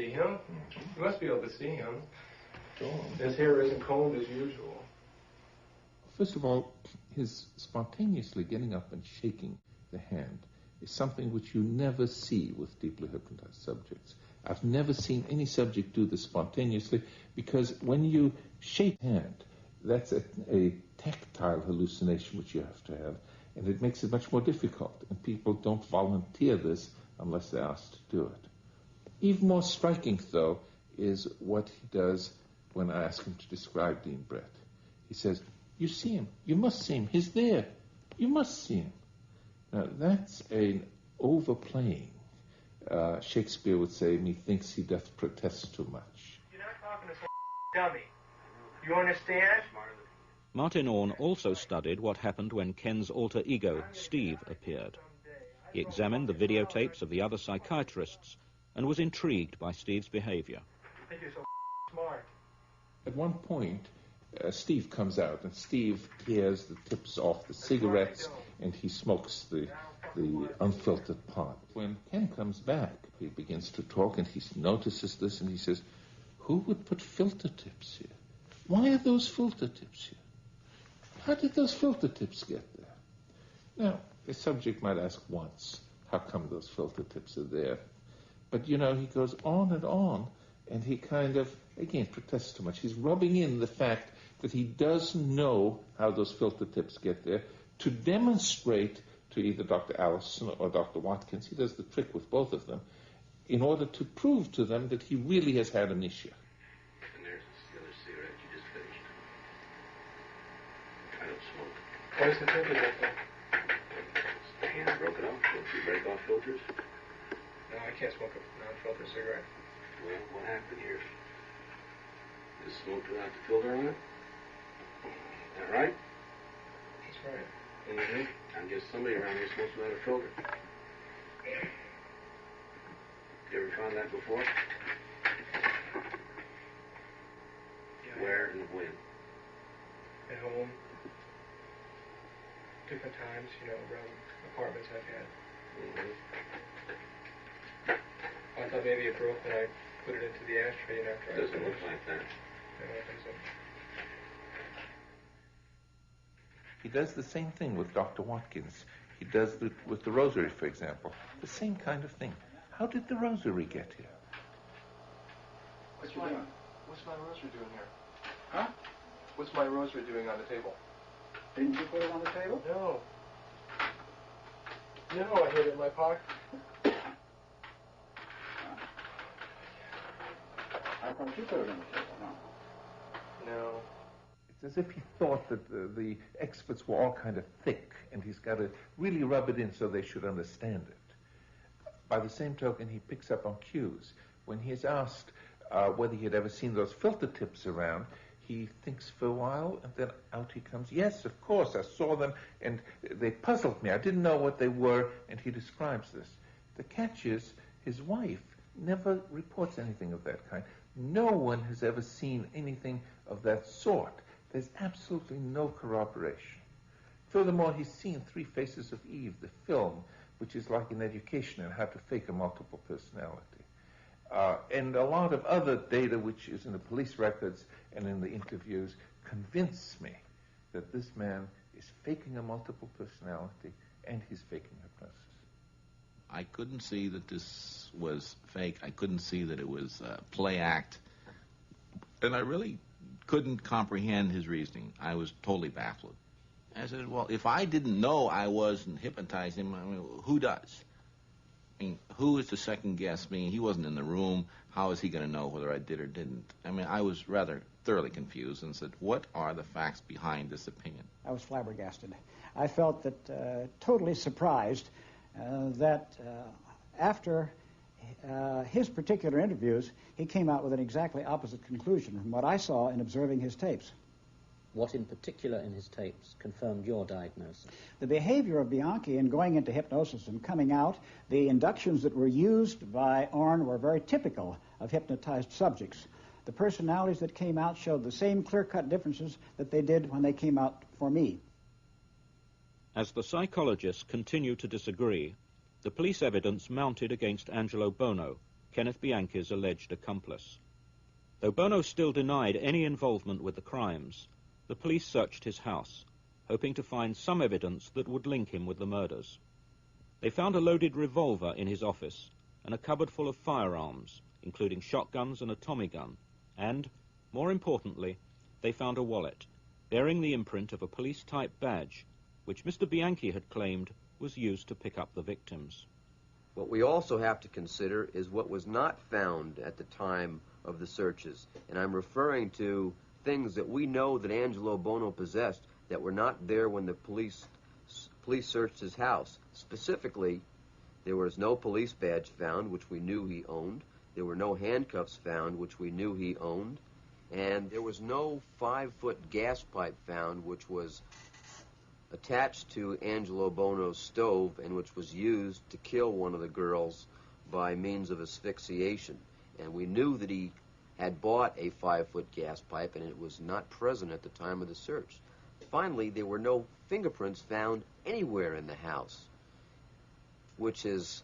see him. You must be able to see him. His hair isn't combed as usual. First of all, his spontaneously getting up and shaking the hand is something which you never see with deeply hypnotized subjects. I've never seen any subject do this spontaneously, because when you shake hand, that's a tactile hallucination which you have to have, and it makes it much more difficult, and people don't volunteer this unless they're asked to do it. Even more striking, though, is what he does when I ask him to describe Dean Brett. He says, "You see him. You must see him. He's there. You must see him." Now, that's an overplaying. Shakespeare would say, "Methinks he doth protest too much." You're not talking to some dummy. You understand? Martin Orne also studied what happened when Ken's alter ego, Steve, appeared. He examined the videotapes of the other psychiatrists and was intrigued by Steve's behavior. I think you're so smart. At one point, Steve comes out, and Steve tears the tips off the cigarettes, and he smokes the unfiltered part. When Ken comes back, he begins to talk, and he notices this, and he says, "Who would put filter tips here? Why are those filter tips here? How did those filter tips get there?" Now, the subject might ask once, how come those filter tips are there? But, he goes on, and he kind of, again, protests too much. He's rubbing in the fact that he does know how those filter tips get there to demonstrate to either Dr. Allison or Dr. Watkins, he does the trick with both of them, in order to prove to them that he really has had an issue. And there's the other cigarette you just finished. I don't smoke. Why is the filter different? The hand broke it off. Don't you break off filters? No, I can't smoke a non-filter cigarette. Well, what happened here? You smoked without the filter on it? Is that right? That's right. Mm-hmm. I guess somebody around here smokes without a filter. You ever found that before? Yeah. Where and when? At home. Different times, around apartments I've had. Mm-hmm. I thought maybe it broke when I put it into the ashtray and after Doesn't look like that. I don't think so. He does the same thing with Dr. Watkins. He does it with the rosary, for example. The same kind of thing. How did the rosary get here? What's my rosary doing here? Huh? What's my rosary doing on the table? Didn't you put it on the table? No. No, I hid it in my pocket. I thought you put it on the table, huh? No. It's as if he thought that the experts were all kind of thick, and he's got to really rub it in so they should understand it. By the same token, he picks up on cues. When he is asked whether he had ever seen those filter tips around, he thinks for a while, and then out he comes. "Yes, of course, I saw them, and they puzzled me. I didn't know what they were," and he describes this. The catch is, his wife never reports anything of that kind. No one has ever seen anything of that sort. There's absolutely no corroboration. Furthermore, he's seen Three Faces of Eve, the film, which is like an education in how to fake a multiple personality. And a lot of other data, which is in the police records and in the interviews, convince me that this man is faking a multiple personality and he's faking hypnosis. I couldn't see that this was fake. I couldn't see that it was a play act. And I really couldn't comprehend his reasoning. I was totally baffled. I said, well, if I didn't know I wasn't hypnotizing him, I mean, who does? I mean, who is to second guess me? He wasn't in the room. How is he going to know whether I did or didn't? I mean, I was rather thoroughly confused and said, what are the facts behind this opinion? I was flabbergasted. I felt that totally surprised that after his particular interviews, he came out with an exactly opposite conclusion from what I saw in observing his tapes. What in particular in his tapes confirmed your diagnosis? The behavior of Bianchi in going into hypnosis and coming out, the inductions that were used by Orne were very typical of hypnotized subjects. The personalities that came out showed the same clear-cut differences that they did when they came out for me. As the psychologists continued to disagree, the police evidence mounted against Angelo Buono, Kenneth Bianchi's alleged accomplice. Though Buono still denied any involvement with the crimes, the police searched his house, hoping to find some evidence that would link him with the murders. They found a loaded revolver in his office and a cupboard full of firearms, including shotguns and a Tommy gun, and, more importantly, they found a wallet bearing the imprint of a police-type badge, which Mr. Bianchi had claimed was used to pick up the victims. What we also have to consider is what was not found at the time of the searches, and I'm referring to things that we know that Angelo Buono possessed that were not there when the police searched his house. Specifically, there was no police badge found, which we knew he owned. There were no handcuffs found, which we knew he owned. And there was no 5-foot gas pipe found, which was attached to Angelo Buono's stove and which was used to kill one of the girls by means of asphyxiation. And we knew that he had bought a 5-foot gas pipe, and it was not present at the time of the search. Finally, there were no fingerprints found anywhere in the house, which is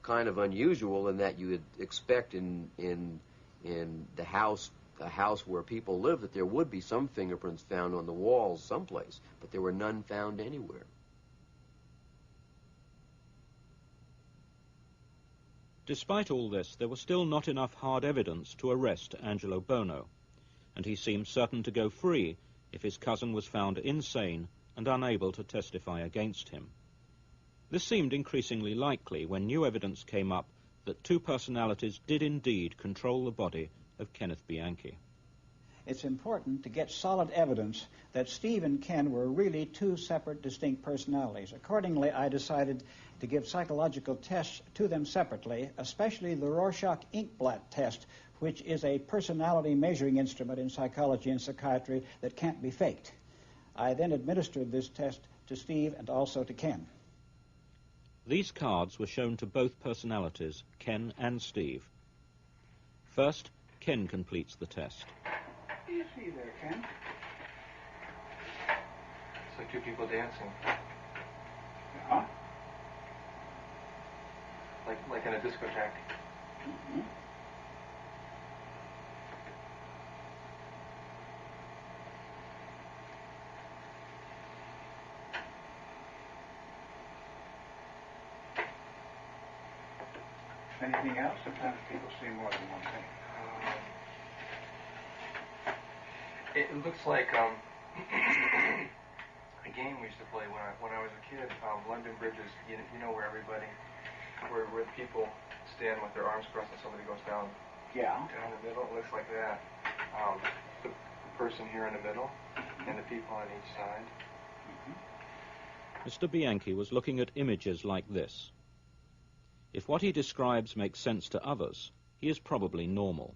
kind of unusual in that you would expect in the house, a house where people live, that there would be some fingerprints found on the walls someplace, but there were none found anywhere. Despite all this, there was still not enough hard evidence to arrest Angelo Buono, and he seemed certain to go free if his cousin was found insane and unable to testify against him. This seemed increasingly likely when new evidence came up that two personalities did indeed control the body of Kenneth Bianchi. It's important to get solid evidence that Steve and Ken were really two separate, distinct personalities. Accordingly, I decided to give psychological tests to them separately, especially the Rorschach inkblot test, which is a personality measuring instrument in psychology and psychiatry that can't be faked. I then administered this test to Steve and also to Ken. These cards were shown to both personalities, Ken and Steve. First, Ken completes the test. What do you see there, Ken? It's like two people dancing. Yeah. Like in a discotheque. Mm-hmm. Anything else? Sometimes people see more than one thing. It looks like a game we used to play when I was a kid. London Bridges, you know where where people stand with their arms crossed and somebody goes down. Yeah. Down the middle. It looks like that. The person here in the middle and the people on each side. Mm-hmm. Mr. Bianchi was looking at images like this. If what he describes makes sense to others, he is probably normal.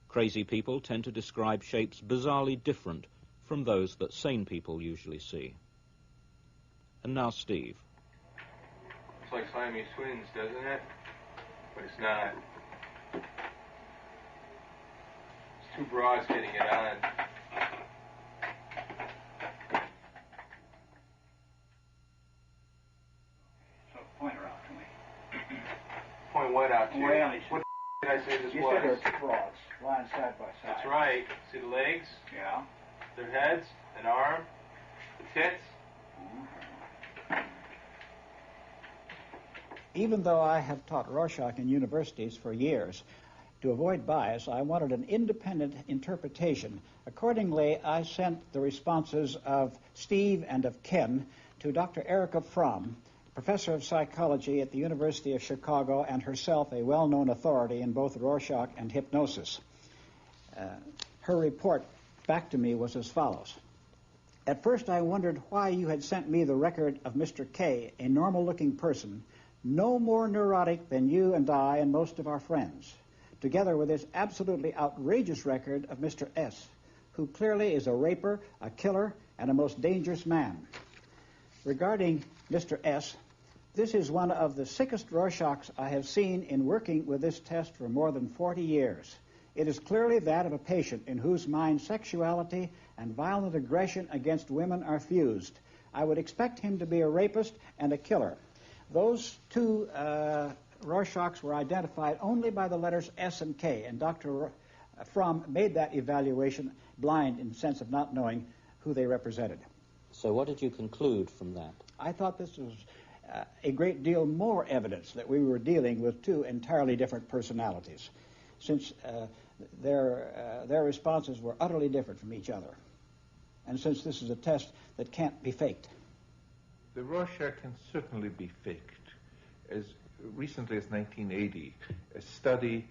Crazy people tend to describe shapes bizarrely different from those that sane people usually see. And now Steve. It's like Siamese twins, doesn't it? But it's not. It's two broads getting it on. So point her out to me. Point what out to you? Well, What did I say this you was? said there were two broads lying side by side. That's right. See the legs? Yeah. Their heads, an arm, the tits. Even though I have taught Rorschach in universities for years, to avoid bias, I wanted an independent interpretation. Accordingly, I sent the responses of Steve and of Ken to Dr. Erica Fromm, professor of psychology at the University of Chicago and herself a well-known authority in both Rorschach and hypnosis. Her report back to me was as follows. At first I wondered why you had sent me the record of Mr. K, a normal-looking person, no more neurotic than you and I and most of our friends, together with this absolutely outrageous record of Mr. S, who clearly is a raper, a killer, and a most dangerous man. Regarding Mr. S, this is one of the sickest Rorschachs I have seen in working with this test for more than 40 years. It is clearly that of a patient in whose mind sexuality and violent aggression against women are fused. I would expect him to be a rapist and a killer. Those two Rorschachs were identified only by the letters S and K, and Dr. Fromm made that evaluation blind in the sense of not knowing who they represented. So what did you conclude from that? I thought this was a great deal more evidence that we were dealing with two entirely different personalities, since their responses were utterly different from each other, and since this is a test that can't be faked. The Rorschach can certainly be faked. As recently as 1980, a study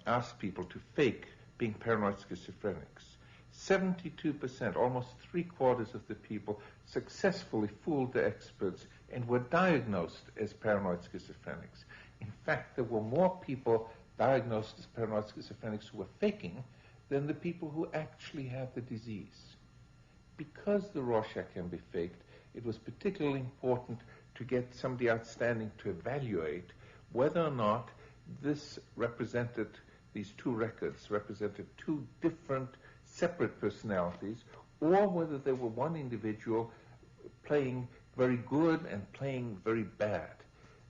asked people to fake being paranoid schizophrenics. 72%, almost three-quarters of the people, successfully fooled the experts and were diagnosed as paranoid schizophrenics. In fact, there were more people diagnosed as paranoid schizophrenics who were faking than the people who actually have the disease. Because the Rorschach can be faked, it was particularly important to get somebody outstanding to evaluate whether or not these two records represented two different separate personalities, or whether they were one individual playing very good and playing very bad.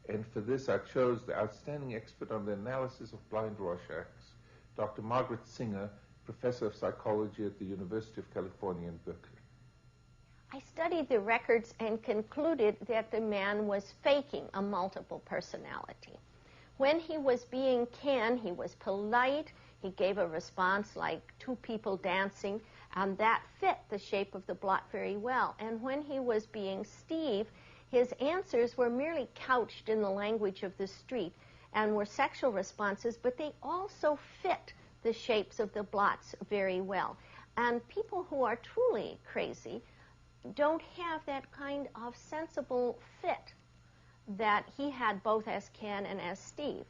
And for this, I chose the outstanding expert on the analysis of blind Rorschachs, Dr. Margaret Singer, professor of psychology at the University of California in Berkeley. I studied the records and concluded that the man was faking a multiple personality. When he was being Ken, he was polite. He gave a response like two people dancing, and that fit the shape of the blot very well. And when he was being Steve, his answers were merely couched in the language of the street and were sexual responses, but they also fit the shapes of the blots very well. And people who are truly crazy don't have that kind of sensible fit that he had both as Ken and as Steve.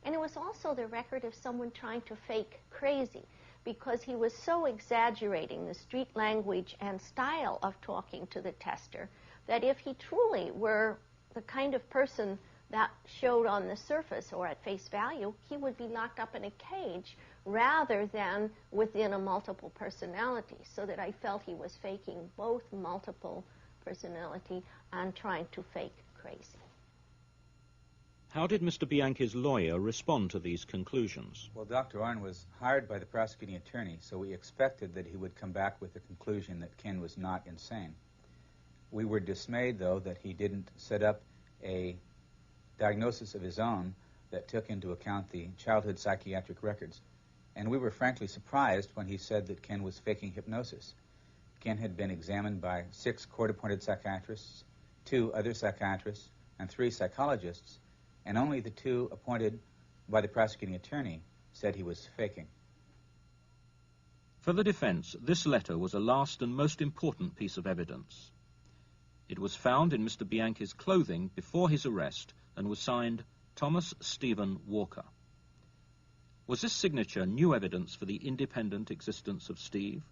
And it was also the record of someone trying to fake crazy, because he was so exaggerating the street language and style of talking to the tester that if he truly were the kind of person that showed on the surface or at face value, he would be locked up in a cage rather than within a multiple personality, so that I felt he was faking both multiple personality and trying to fake crazy. How did Mr. Bianchi's lawyer respond to these conclusions? Well, Dr. Arnn was hired by the prosecuting attorney, so we expected that he would come back with the conclusion that Ken was not insane. We were dismayed, though, that he didn't set up a diagnosis of his own that took into account the childhood psychiatric records. And we were frankly surprised when he said that Ken was faking hypnosis. Ken had been examined by 6 court-appointed psychiatrists, 2 other psychiatrists, and 3 psychologists, and only the 2 appointed by the prosecuting attorney said he was faking. For the defense, this letter was a last and most important piece of evidence. It was found in Mr. Bianchi's clothing before his arrest and was signed Thomas Stephen Walker. Was this signature new evidence for the independent existence of Steve?